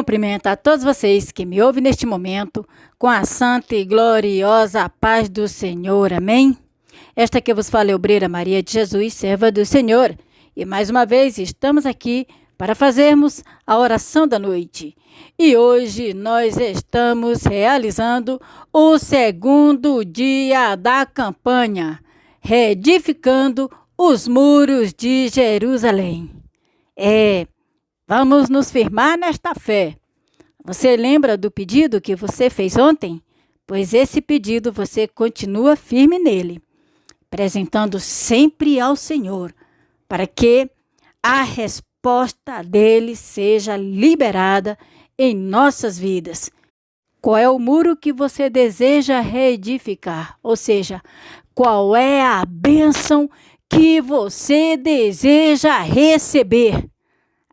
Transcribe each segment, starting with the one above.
cumprimento a todos vocês que me ouvem neste momento com a santa e gloriosa paz do Senhor. Amém? Esta que vos fala é Obreira Maria de Jesus, serva do Senhor. E mais uma vez estamos aqui para fazermos a oração da noite. E hoje nós estamos realizando o segundo dia da campanha, reedificando os muros de Jerusalém. Vamos nos firmar nesta fé. Você lembra do pedido que você fez ontem? Pois esse pedido você continua firme nele, apresentando sempre ao Senhor, para que a resposta dele seja liberada em nossas vidas. Qual é o muro que você deseja reedificar? Ou seja, qual é a bênção que você deseja receber?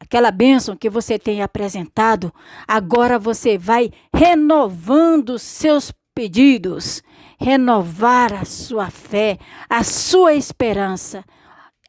Aquela bênção que você tem apresentado, agora você vai renovando seus pedidos, renovar a sua fé, a sua esperança,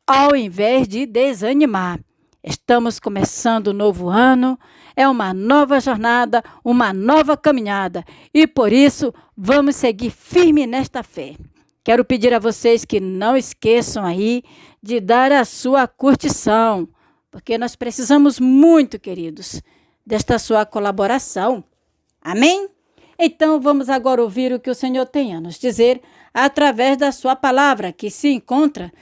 ao invés de desanimar. Estamos começando um novo ano, é uma nova jornada, uma nova caminhada, e por isso vamos seguir firme nesta fé. Quero pedir a vocês que não esqueçam aí de dar a sua curtição, porque nós precisamos muito, queridos, desta sua colaboração. Amém? Então vamos agora ouvir o que o Senhor tem a nos dizer através da sua palavra, que se encontra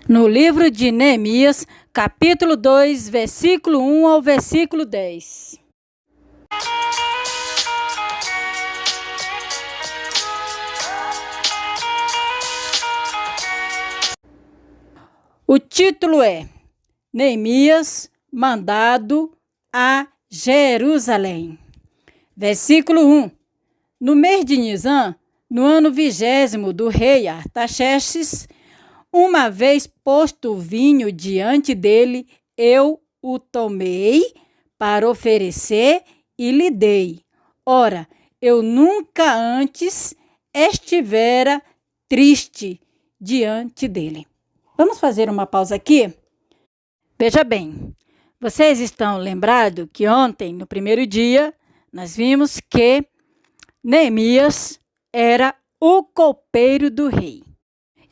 no livro de Neemias, capítulo 2, versículo 1 ao versículo 10. O título é Neemias, mandado a Jerusalém. Versículo 1. No mês de Nisan, no ano 20º do rei Artaxerxes, uma vez posto o vinho diante dele, eu o tomei para oferecer e lhe dei. Ora, eu nunca antes estivera triste diante dele. Vamos fazer uma pausa aqui? Veja bem, vocês estão lembrados que ontem, no primeiro dia, nós vimos que Neemias era o copeiro do rei.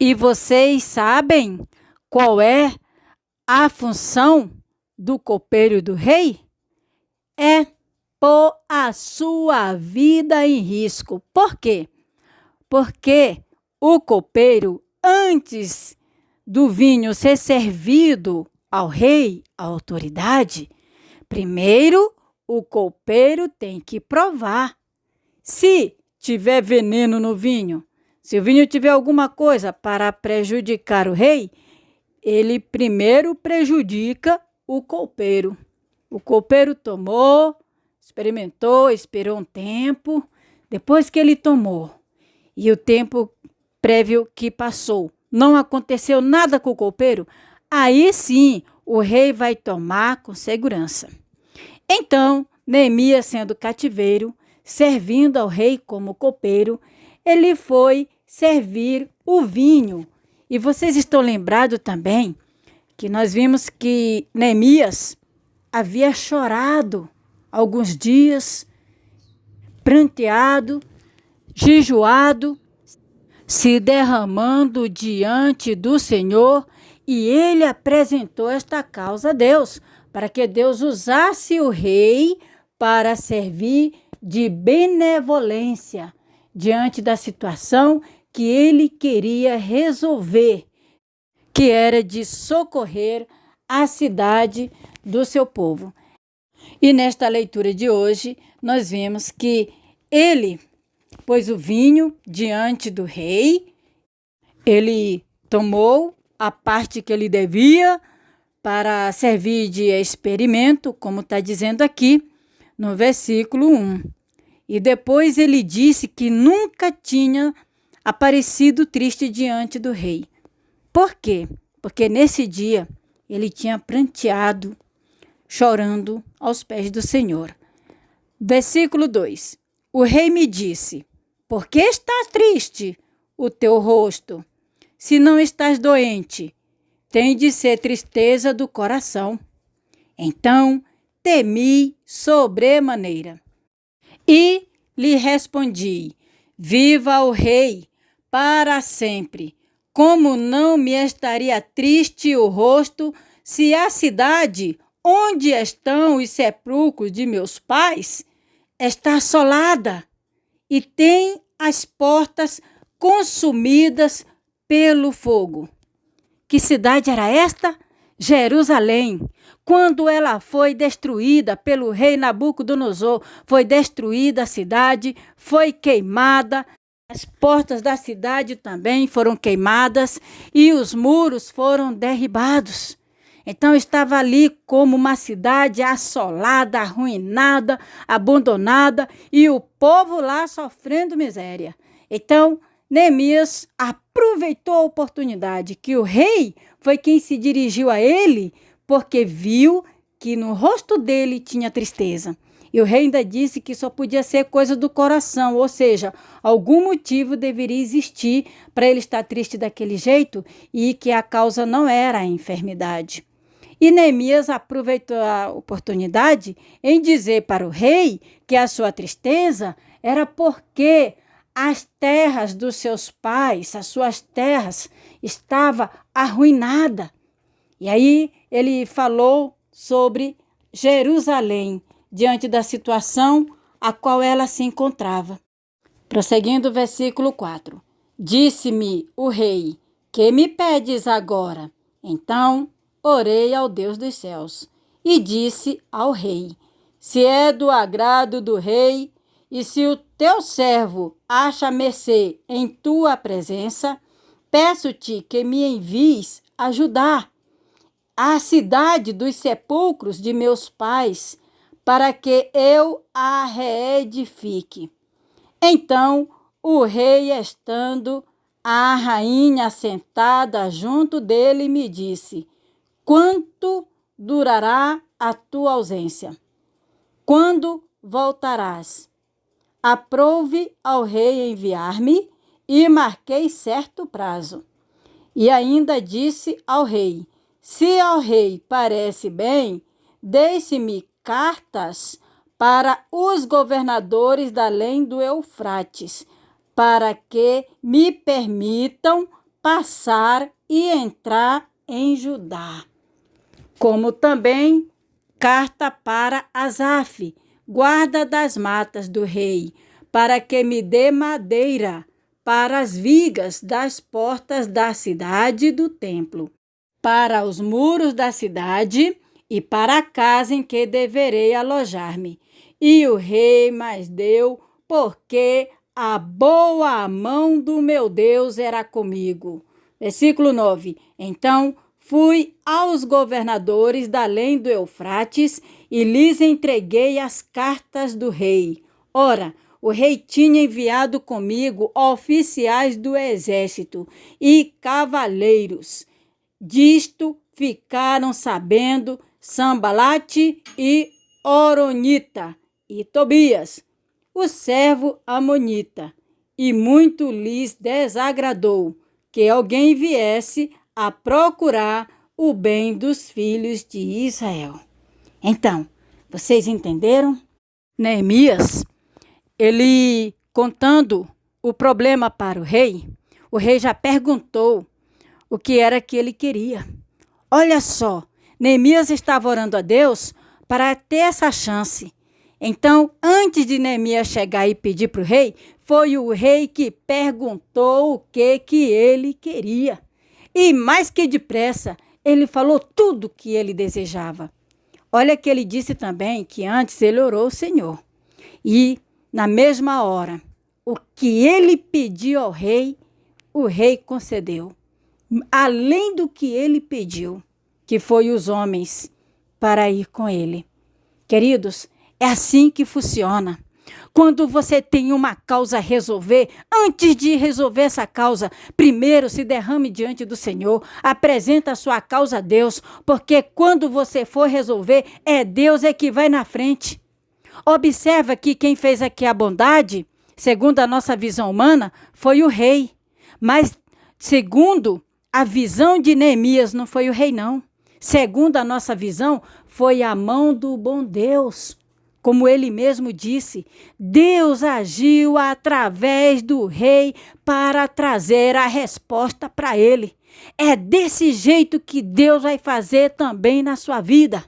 E vocês sabem qual é a função do copeiro do rei? É pôr a sua vida em risco. Por quê? Porque o copeiro, antes do vinho ser servido ao rei, à autoridade, primeiro o copeiro tem que provar. Se tiver veneno no vinho, se o vinho tiver alguma coisa para prejudicar o rei, ele primeiro prejudica o copeiro. O copeiro tomou, experimentou, esperou um tempo. Depois que ele tomou e o tempo prévio que passou, não aconteceu nada com o copeiro, aí sim o rei vai tomar com segurança. Então, Neemias, sendo cativeiro, servindo ao rei como copeiro, ele foi servir o vinho. E vocês estão lembrados também que nós vimos que Neemias havia chorado alguns dias, pranteado, jejuado, se derramando diante do Senhor, e ele apresentou esta causa a Deus, para que Deus usasse o rei para servir de benevolência diante da situação que ele queria resolver, que era de socorrer a cidade do seu povo. E nesta leitura de hoje, nós vimos que ele pôs o vinho diante do rei, ele tomou a parte que ele devia para servir de experimento, como está dizendo aqui no versículo 1. E depois ele disse que nunca tinha aparecido triste diante do rei. Por quê? Porque nesse dia ele tinha pranteado, chorando aos pés do Senhor. Versículo 2. O rei me disse: por que está triste o teu rosto? Se não estás doente, tem de ser tristeza do coração. Então temi sobremaneira. E lhe respondi: viva o rei para sempre! Como não me estaria triste o rosto se a cidade onde estão os sepulcros de meus pais está assolada e tem as portas consumidas pelo fogo. Que cidade era esta? Jerusalém. Quando ela foi destruída pelo rei Nabucodonosor, foi destruída a cidade, foi queimada, as portas da cidade também foram queimadas e os muros foram derribados. Então estava ali como uma cidade assolada, arruinada, abandonada e o povo lá sofrendo miséria. Então Neemias aproveitou a oportunidade que o rei foi quem se dirigiu a ele, porque viu que no rosto dele tinha tristeza. E o rei ainda disse que só podia ser coisa do coração, ou seja, algum motivo deveria existir para ele estar triste daquele jeito e que a causa não era a enfermidade. E Neemias aproveitou a oportunidade em dizer para o rei que a sua tristeza era porque as terras dos seus pais, as suas terras, estavam arruinadas. E aí ele falou sobre Jerusalém, diante da situação a qual ela se encontrava. Prosseguindo o versículo 4. Disse-me o rei: que me pedes agora? Então orei ao Deus dos céus e disse ao rei: se é do agrado do rei e se o teu servo acha mercê em tua presença, peço-te que me envies ajudar a cidade dos sepulcros de meus pais, para que eu a reedifique. Então o rei, estando a rainha sentada junto dele, me disse: quanto durará a tua ausência? Quando voltarás? Aprouve ao rei enviar-me e marquei certo prazo. E ainda disse ao rei: se ao rei parece bem, deixe-me cartas para os governadores da além do Eufrates, para que me permitam passar e entrar em Judá. Como também carta para Asaf, guarda das matas do rei, para que me dê madeira para as vigas das portas da cidade e do templo, para os muros da cidade e para a casa em que deverei alojar-me. E o rei mais deu, porque a boa mão do meu Deus era comigo. Versículo 9. Então fui aos governadores da além do Eufrates e lhes entreguei as cartas do rei. Ora, o rei tinha enviado comigo oficiais do exército e cavaleiros. Disto ficaram sabendo Sambalate e Oronita e Tobias, o servo amonita, e muito lhes desagradou que alguém viesse a procurar o bem dos filhos de Israel. Então, vocês entenderam? Neemias, ele contando o problema para o rei já perguntou o que era que ele queria. Olha só, Neemias estava orando a Deus para ter essa chance. Então, antes de Neemias chegar e pedir para o rei, foi o rei que perguntou o que ele queria. E mais que depressa, ele falou tudo o que ele desejava. Olha que ele disse também que antes ele orou ao Senhor. E, na mesma hora, o que ele pediu ao rei, o rei concedeu. Além do que ele pediu, que foi os homens para ir com ele. Queridos, é assim que funciona. Quando você tem uma causa a resolver, antes de resolver essa causa, primeiro se derrame diante do Senhor, apresenta a sua causa a Deus, porque quando você for resolver, Deus que vai na frente. Observa que quem fez aqui a bondade, segundo a nossa visão humana, foi o rei. Mas, segundo a visão de Neemias, não foi o rei, não. segundo a nossa visão, foi a mão do bom Deus. Como ele mesmo disse, Deus agiu através do rei para trazer a resposta para ele. É desse jeito que Deus vai fazer também na sua vida.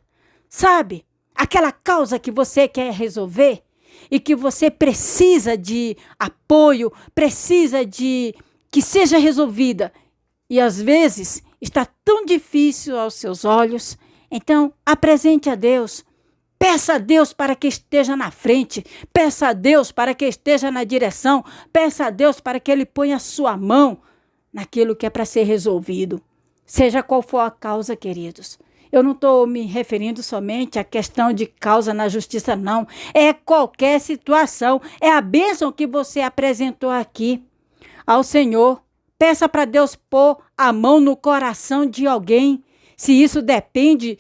Sabe, aquela causa que você quer resolver e que você precisa de apoio, precisa de que seja resolvida. E às vezes está tão difícil aos seus olhos. Então, apresente a Deus. Peça a Deus para que esteja na frente. Peça a Deus para que esteja na direção. Peça a Deus para que Ele ponha a sua mão naquilo que é para ser resolvido. Seja qual for a causa, queridos. Eu não estou me referindo somente à questão de causa na justiça, não. É qualquer situação. É a bênção que você apresentou aqui ao Senhor. Peça para Deus pôr a mão no coração de alguém. Se isso depende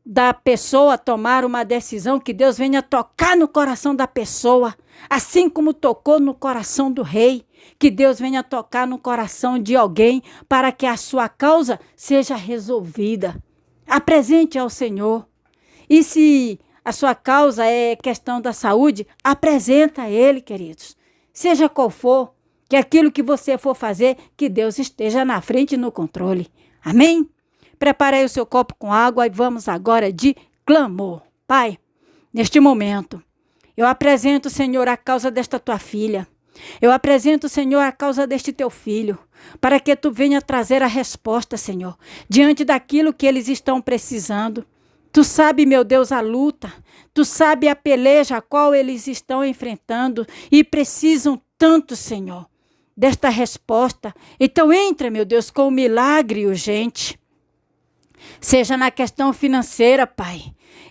da pessoa tomar uma decisão, que Deus venha tocar no coração da pessoa, assim como tocou no coração do rei, que Deus venha tocar no coração de alguém para que a sua causa seja resolvida. Apresente ao Senhor. E se a sua causa é questão da saúde, apresenta a Ele, queridos. Seja qual for, que aquilo que você for fazer, que Deus esteja na frente e no controle. Amém? Prepare aí o seu copo com água e vamos agora de clamor. Pai, neste momento, eu apresento, Senhor, a causa desta tua filha. Eu apresento, Senhor, a causa deste teu filho, para que tu venha trazer a resposta, Senhor, diante daquilo que eles estão precisando. Tu sabe, meu Deus, a luta. Tu sabe a peleja a qual eles estão enfrentando e precisam tanto, Senhor, desta resposta. Então entra, meu Deus, com um milagre urgente. Seja na questão financeira, Pai.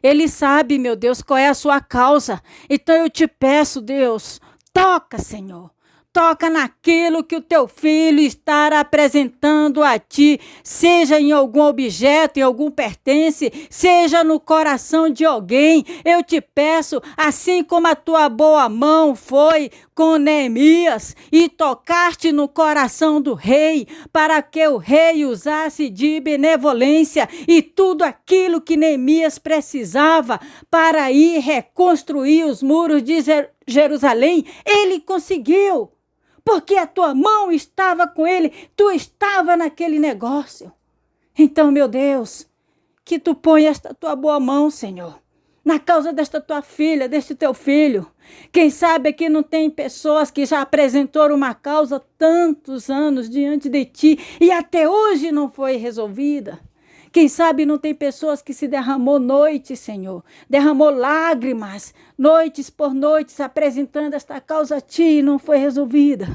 Ele sabe, meu Deus, qual é a sua causa. Então eu te peço, Deus, toca, Senhor. Toca naquilo que o teu filho está apresentando a ti, seja em algum objeto, em algum pertence, seja no coração de alguém. Eu te peço, assim como a tua boa mão foi com Neemias e tocaste no coração do rei, para que o rei usasse de benevolência e tudo aquilo que Neemias precisava para ir reconstruir os muros de Jerusalém, ele conseguiu. Porque a tua mão estava com ele, tu estava naquele negócio. Então, meu Deus, que tu ponha esta tua boa mão, Senhor, na causa desta tua filha, deste teu filho. Quem sabe aqui não tem pessoas que já apresentaram uma causa tantos anos diante de ti e até hoje não foi resolvida. Quem sabe não tem pessoas que se derramou noites, Senhor, derramou lágrimas, noites por noites, apresentando esta causa a ti e não foi resolvida.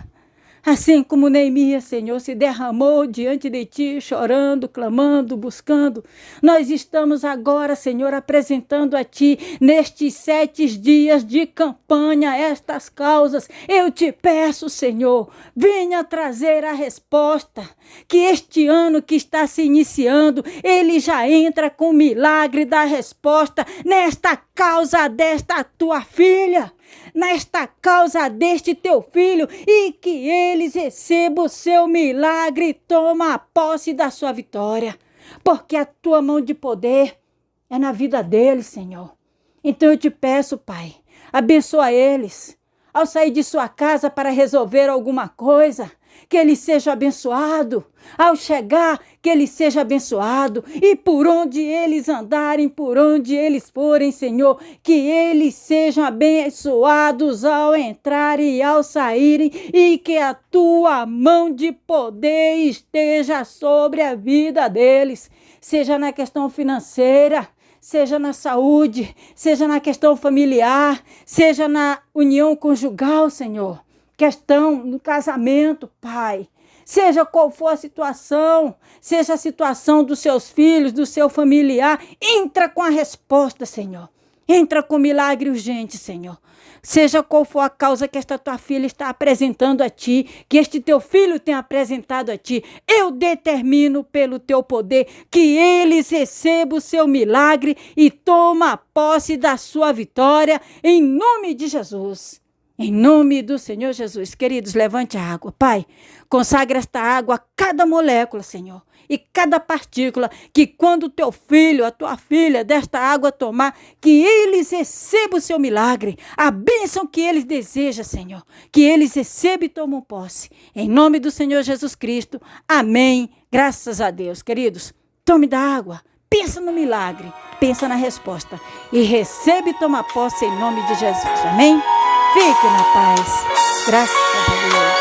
Assim como Neemias, Senhor, se derramou diante de ti, chorando, clamando, buscando. Nós estamos agora, Senhor, apresentando a ti, nestes 7 dias de campanha, estas causas. Eu te peço, Senhor, venha trazer a resposta. Que este ano que está se iniciando, ele já entra com o milagre da resposta nesta causa desta tua filha. Nesta causa deste teu filho, e que eles recebam o seu milagre e tomem a posse da sua vitória, porque a tua mão de poder é na vida deles, Senhor. Então eu te peço, Pai, abençoa eles, ao sair de sua casa para resolver alguma coisa, que ele seja abençoado, ao chegar, que ele seja abençoado, e por onde eles andarem, por onde eles forem, Senhor, que eles sejam abençoados ao entrar e ao saírem, e que a tua mão de poder esteja sobre a vida deles, seja na questão financeira, seja na saúde, seja na questão familiar, seja na união conjugal, Senhor. Questão no casamento, Pai. Seja qual for a situação, seja a situação dos seus filhos, do seu familiar, entra com a resposta, Senhor. Entra com milagre urgente, Senhor. Seja qual for a causa que esta tua filha está apresentando a ti, que este teu filho tem apresentado a ti, eu determino pelo teu poder que eles recebam o seu milagre e tomem posse da sua vitória, em nome de Jesus. Em nome do Senhor Jesus. Queridos, levante a água. Pai, consagre esta água a cada molécula, Senhor. E cada partícula, que quando o teu filho, a tua filha, desta água tomar, que eles recebam o seu milagre, a bênção que eles desejam, Senhor, que eles recebam e tomam posse. Em nome do Senhor Jesus Cristo. Amém. Graças a Deus. Queridos, tome da água, pensa no milagre, pensa na resposta e receba e toma posse em nome de Jesus. Amém? Fique na paz. Graças a Deus.